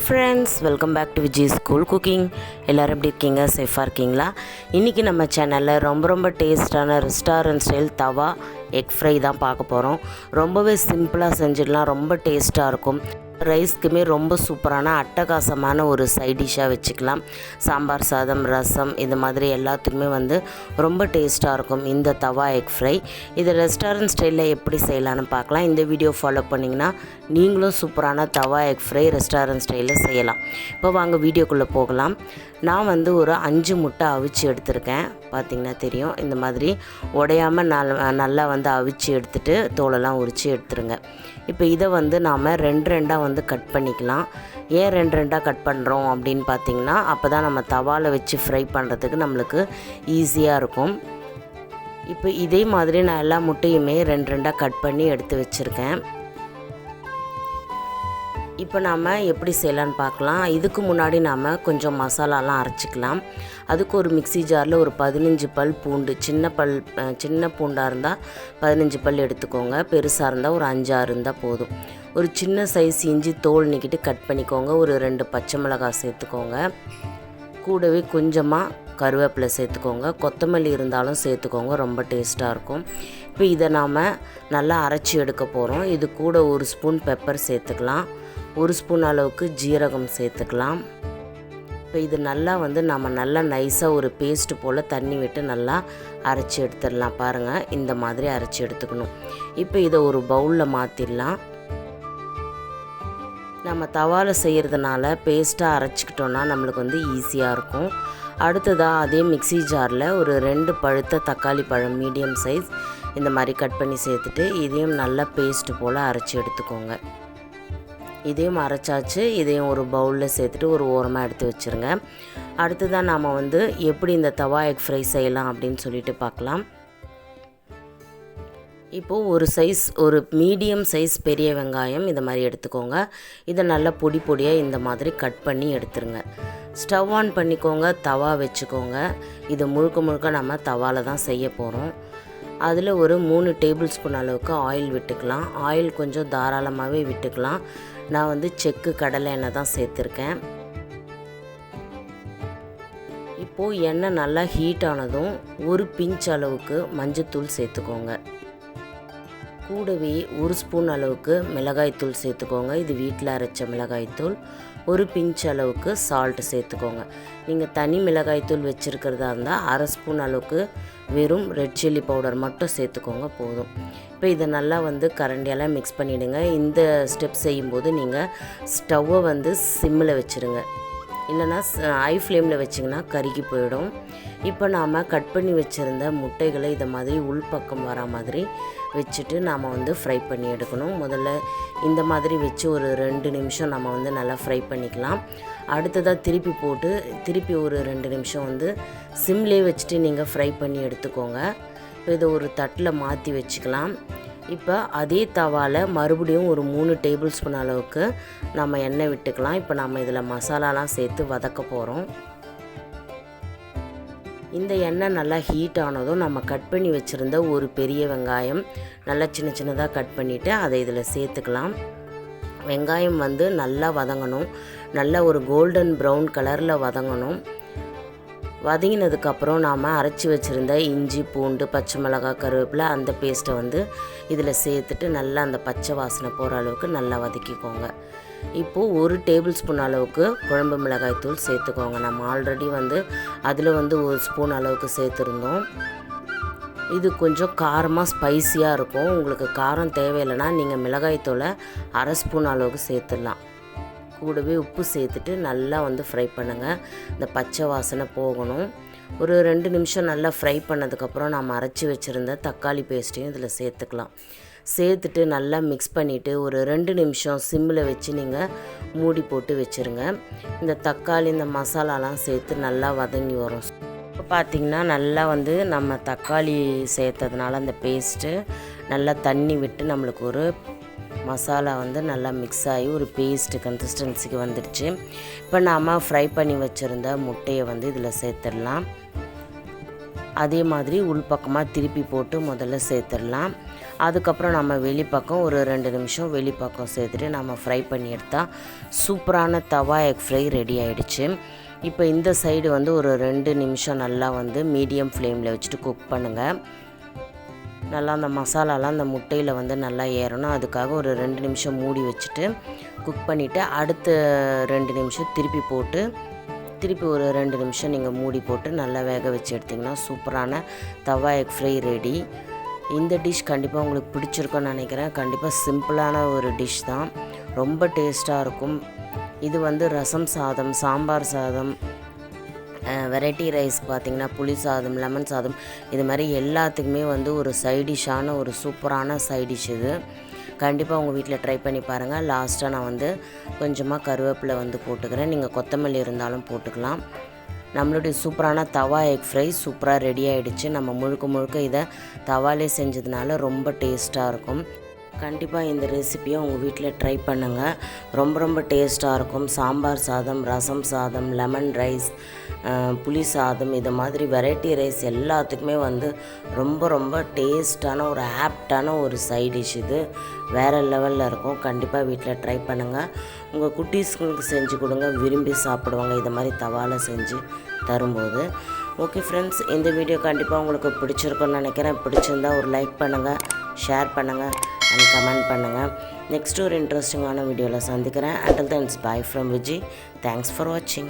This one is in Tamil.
friends, welcome back to Vijis School Cooking. எல்லாரும் எப்படி இருக்கீங்க? சேஃபாக இருக்கீங்களா? இன்றைக்கி நம்ம சேனலில் ரொம்ப டேஸ்டான ரெஸ்டாரண்ட் ஸ்டைல் தவா எக் ஃப்ரை தான் பார்க்க போகிறோம். ரொம்பவே சிம்பிளாக செஞ்சிடலாம், ரொம்ப டேஸ்ட்டாக இருக்கும். ரைஸ்க்குமே ரொம்ப சூப்பரான அட்டகாசமான ஒரு சைட் டிஷ்ஷாக வச்சுக்கலாம். சாம்பார் சாதம், ரசம் இது மாதிரி எல்லாத்துக்குமே ரொம்ப டேஸ்ட்டாக இருக்கும் இந்த தவா எக் ஃப்ரை. இது ரெஸ்டாரண்ட் ஸ்டைலில் எப்படி செய்யலான்னு பார்க்கலாம். இந்த வீடியோ ஃபாலோ பண்ணிங்கன்னா நீங்களும் சூப்பரான தவா எக் ஃப்ரை ரெஸ்டாரண்ட் ஸ்டைலில் செய்யலாம். இப்போ வாங்க வீடியோக்குள்ளே போகலாம். நான் ஒரு 5 முட்டை அவிச்சு எடுத்திருக்கேன். பார்த்திங்கன்னா தெரியும், இந்த மாதிரி உடையாமல் நல்லா அவிச்சு எடுத்துகிட்டு தோலெல்லாம் உரித்து எடுத்துருங்க. இப்போ இதை நாம் ரெண்டாக கட் பண்ணிக்கலாம். ஏன் ரெண்டாக கட் பண்ணுறோம் அப்படின்னு பார்த்திங்கன்னா, அப்போ தான் நம்ம தவாவில் வச்சு ஃப்ரை பண்ணுறதுக்கு நம்மளுக்கு ஈஸியாக இருக்கும். இப்போ இதே மாதிரி நான் எல்லா முட்டையுமே ரெண்டாக கட் பண்ணி எடுத்து வச்சுருக்கேன். இப்போ நாம் எப்படி செய்யலான்னு பார்க்கலாம். இதுக்கு முன்னாடி நாம் கொஞ்சம் மசாலாலாம் அரைச்சிக்கலாம். அதுக்கு ஒரு மிக்ஸி ஜாரில் ஒரு 15 பல் பூண்டு, சின்ன பூண்டாக இருந்தால் 15 பல் எடுத்துக்கோங்க. பெருசாக இருந்தால் ஒரு 5-6 இருந்தால் போதும். ஒரு சின்ன சைஸ் இஞ்சி தோல் நீக்கிட்டு கட் பண்ணிக்கோங்க. ஒரு 2 பச்சை மிளகாய் சேர்த்துக்கோங்க. கூடவே கொஞ்சமாக கருவேப்பிலை சேர்த்துக்கோங்க. கொத்தமல்லி இருந்தாலும் சேர்த்துக்கோங்க, ரொம்ப டேஸ்ட்டாக இருக்கும். இப்போ இதை நாம் நல்லா அரைச்சி எடுக்க போகிறோம். இது கூட 1 ஸ்பூன் பெப்பர் சேர்த்துக்கலாம். 1 ஸ்பூன் அளவுக்கு ஜீரகம் சேர்த்துக்கலாம். இப்போ இது நல்லா நம்ம நல்லா நைஸாக ஒரு பேஸ்ட்டு போல் தண்ணி விட்டு நல்லா அரைச்சி எடுத்துடலாம். பாருங்கள், இந்த மாதிரி அரைச்சி எடுத்துக்கணும். இப்போ இதை ஒரு பவுலில் மாற்றிடலாம். நம்ம தவாவில் செய்கிறதுனால பேஸ்ட்டாக அரைச்சிக்கிட்டோன்னா நம்மளுக்கு ஈஸியாக இருக்கும். அடுத்ததாக அதே மிக்ஸி ஜாரில் ஒரு 2 பழுத்த தக்காளி பழம் மீடியம் சைஸ் இந்த மாதிரி கட் பண்ணி சேர்த்துட்டு இதையும் நல்லா பேஸ்ட்டு போல் அரைச்சி எடுத்துக்கோங்க. இதையும் அரைச்சாச்சு. இதையும் ஒரு பவுலில் சேர்த்துட்டு ஒரு ஓரமாக எடுத்து வச்சுருங்க. அடுத்ததாக நாம் எப்படி இந்த தவா எக் ஃப்ரை செய்யலாம் அப்படின்னு சொல்லிட்டு பார்க்கலாம். இப்போது ஒரு மீடியம் சைஸ் பெரிய வெங்காயம் இந்த மாதிரி எடுத்துக்கோங்க. இதை நல்லா பொடியாக இந்த மாதிரி கட் பண்ணி எடுத்துருங்க. ஸ்டவ் ஆன் பண்ணிக்கோங்க, தவா வச்சுக்கோங்க. இது முழுக்க நம்ம தவாவில் தான் செய்ய போகிறோம். அதில் ஒரு 3 டேபிள் ஸ்பூன் அளவுக்கு ஆயில் விட்டுக்கலாம். ஆயில் கொஞ்சம் தாராளமாகவே விட்டுக்கலாம். நான் செக்கு கடலை எண்ணெய் தான் சேர்த்துருக்கேன். இப்போது எண்ணெய் நல்லா ஹீட் ஆனதும் ஒரு பிஞ்ச் அளவுக்கு மஞ்சத்தூள் சேர்த்துக்கோங்க. கூடவே 1 ஸ்பூன் அளவுக்கு மிளகாய்த்தூள் சேர்த்துக்கோங்க. இது வீட்டில் அரைச்ச மிளகாய்த்தூள். ஒரு பிஞ்ச் அளவுக்கு சால்ட்டு சேர்த்துக்கோங்க. நீங்கள் தனி மிளகாய்த்தூள் வச்சுருக்கிறதா இருந்தால் 1/2 ஸ்பூன் அளவுக்கு வெறும் ரெட் சில்லி பவுடர் மட்டும் சேர்த்துக்கோங்க, போதும். இப்போ இதை நல்லா கரண்டியெல்லாம் மிக்ஸ் பண்ணிவிடுங்க. இந்த ஸ்டெப் செய்யும்போது நீங்கள் ஸ்டவ்வை சிம்மில் வச்சுருங்க, இல்லைனா ஹை ஃப்ளேமில் வச்சிங்கன்னா கருகி போயிடும். இப்போ நாம் கட் பண்ணி வச்சுருந்த முட்டைகளை இதை மாதிரி உள்பக்கம் வர மாதிரி வச்சுட்டு நாம் ஃப்ரை பண்ணி எடுக்கணும். முதல்ல இந்த மாதிரி வச்சு ஒரு 2 நிமிஷம் நம்ம நல்லா ஃப்ரை பண்ணிக்கலாம். அடுத்ததாக திருப்பி ஒரு 2 நிமிஷம் சிம்லேயே வச்சுட்டு நீங்கள் ஃப்ரை பண்ணி எடுத்துக்கோங்க. இப்போ இதை ஒரு தட்டில் மாற்றி வச்சுக்கலாம். இப்போ அதே தவாவில் மறுபடியும் ஒரு 3 டேபிள் ஸ்பூன் அளவுக்கு நம்ம எண்ணெய் விட்டுக்கலாம். இப்போ நம்ம இதில் மசாலாலாம் சேர்த்து வதக்க போகிறோம். இந்த எண்ணெய் நல்லா ஹீட் ஆனதும் நம்ம கட் பண்ணி வச்சுருந்த ஒரு பெரிய வெங்காயம் நல்லா சின்னதாக கட் பண்ணிவிட்டு அதை இதில் சேர்த்துக்கலாம். வெங்காயம் நல்லா வதங்கணும். நல்லா ஒரு கோல்டன் ப்ரௌன் கலரில் வதங்கணும். வதங்கினதுக்கப்புறம் நாம் அரைச்சி வச்சுருந்த இஞ்சி பூண்டு பச்சை மிளகாய் கருவேப்பிலை அந்த பேஸ்ட்டை இதில் சேர்த்துட்டு நல்லா அந்த பச்சை வாசனை போகிற அளவுக்கு நல்லா வதக்கிக்கோங்க. இப்போது 1 டேபிள் ஸ்பூன் அளவுக்கு குழம்பு மிளகாய் தூள் சேர்த்துக்கோங்க. நம்ம ஆல்ரெடி அதில் 1 ஸ்பூன் அளவுக்கு சேர்த்துருந்தோம். இது கொஞ்சம் காரமாக ஸ்பைஸியாக இருக்கும். உங்களுக்கு காரம் தேவையில்லைன்னா நீங்கள் மிளகாய்த்தூளை 1/2 ஸ்பூன் அளவுக்கு சேர்த்துடலாம். கூடவே உப்பு சேர்த்துட்டு நல்லா ஃப்ரை பண்ணுங்கள். இந்த பச்சை வாசனை போகணும். ஒரு 2 நிமிஷம் நல்லா ஃப்ரை பண்ணதுக்கப்புறம் நம்ம அரைச்சி வச்சுருந்த தக்காளி பேஸ்ட்டையும் இதில் சேர்த்துக்கலாம். சேர்த்துட்டு நல்லா மிக்ஸ் பண்ணிவிட்டு ஒரு 2 நிமிஷம் சிம்மில் வச்சு நீங்கள் மூடி போட்டு வச்சுருங்க. இந்த தக்காளி இந்த மசாலாலாம் சேர்த்து நல்லா வதங்கி வரும். இப்போ பார்த்திங்கன்னா நல்லா நம்ம தக்காளி சேர்த்ததுனால அந்த பேஸ்ட்டு நல்லா தண்ணி விட்டு நம்மளுக்கு ஒரு மசாலா நல்லா மிக்ஸ் ஆகி ஒரு பேஸ்ட்டு கன்சிஸ்டன்சிக்கு வந்துடுச்சு. இப்போ நாம் ஃப்ரை பண்ணி வச்சுருந்த முட்டையை இதில் சேர்த்துடலாம். அதே மாதிரி உள்பக்கமாக திருப்பி போட்டு முதல்ல சேர்த்துடலாம். அதுக்கப்புறம் நம்ம வெளிப்பக்கம் ஒரு 2 நிமிஷம் வெளிப்பக்கம் சேர்த்துட்டு நம்ம ஃப்ரை பண்ணி எடுத்தால் சூப்பரான தவா எக் ஃப்ரை ரெடி ஆகிடுச்சு. இப்போ இந்த சைடு வந்து ஒரு 2 நிமிஷம் நல்லா வந்து மீடியம் ஃப்ளேமில் வச்சுட்டு குக் பண்ணுங்கள். நல்லா அந்த மசாலாலாம் அந்த முட்டையில் வந்து நல்லா ஏறணும். அதுக்காக ஒரு 2 நிமிஷம் மூடி வச்சுட்டு குக் பண்ணிவிட்டு அடுத்த 2 நிமிஷம் திருப்பி ஒரு 2 நிமிஷம் நீங்கள் மூடி போட்டு நல்லா வேக வச்சு எடுத்திங்கன்னா சூப்பரான தவா எக் ஃப்ரை ரெடி. இந்த டிஷ் கண்டிப்பாக உங்களுக்கு பிடிச்சிருக்குன்னு நினைக்கிறேன். கண்டிப்பாக சிம்பிளான ஒரு டிஷ் தான், ரொம்ப டேஸ்ட்டாக இருக்கும். இது வந்து ரசம் சாதம், சாம்பார் சாதம், வெரைட்டி ரைஸ்க்கு பார்த்திங்கன்னா புளி சாதம், லெமன் சாதம், இது மாதிரி எல்லாத்துக்குமே வந்து ஒரு சைடிஷ்ஷான ஒரு சூப்பரான சைடிஷ் இது. கண்டிப்பாக உங்கள் வீட்டில் ட்ரை பண்ணி பாருங்கள். லாஸ்ட்டாக நான் வந்து கொஞ்சமாக கருவேப்பிலை வந்து போட்டுக்கிறேன், நீங்கள் கொத்தமல்லி இருந்தாலும் போட்டுக்கலாம். நம்மளுடைய சூப்பரான தவா எக் ஃப்ரை சூப்பராக ரெடி ஆகிடுச்சு. நம்ம முழுக்க இதை தவாலே செஞ்சதுனால ரொம்ப டேஸ்ட்டாக இருக்கும். கண்டிப்பாக இந்த ரெசிப்பியை உங்கள் வீட்டில் ட்ரை பண்ணுங்கள், ரொம்ப டேஸ்ட்டாக இருக்கும். சாம்பார் சாதம், ரசம் சாதம், லெமன் ரைஸ், புளி சாதம், இது மாதிரி வெரைட்டி ரைஸ் எல்லாத்துக்குமே வந்து ரொம்ப டேஸ்ட்டான ஒரு ஆப்டான ஒரு சைட் டிஷ் இது. வேறு லெவலில் இருக்கும். கண்டிப்பாக வீட்டில் ட்ரை பண்ணுங்கள். உங்கள் குட்டீஸ்களுக்கு செஞ்சு கொடுங்க, விரும்பி சாப்பிடுவாங்க இதை மாதிரி தவாவில் செஞ்சு தரும்போது. ஓகே ஃப்ரெண்ட்ஸ், இந்த வீடியோ கண்டிப்பாக உங்களுக்கு பிடிச்சிருக்குன்னு நினைக்கிறேன். பிடிச்சிருந்தால் ஒரு லைக் பண்ணுங்கள், ஷேர் பண்ணுங்கள் அண்ட் கமெண்ட் பண்ணுங்கள். நெக்ஸ்ட்டு ஒரு இன்ட்ரெஸ்டிங்கான வீடியோவில் சந்திக்கிறேன். Until then, it's bye from Vijis. Thanks for watching.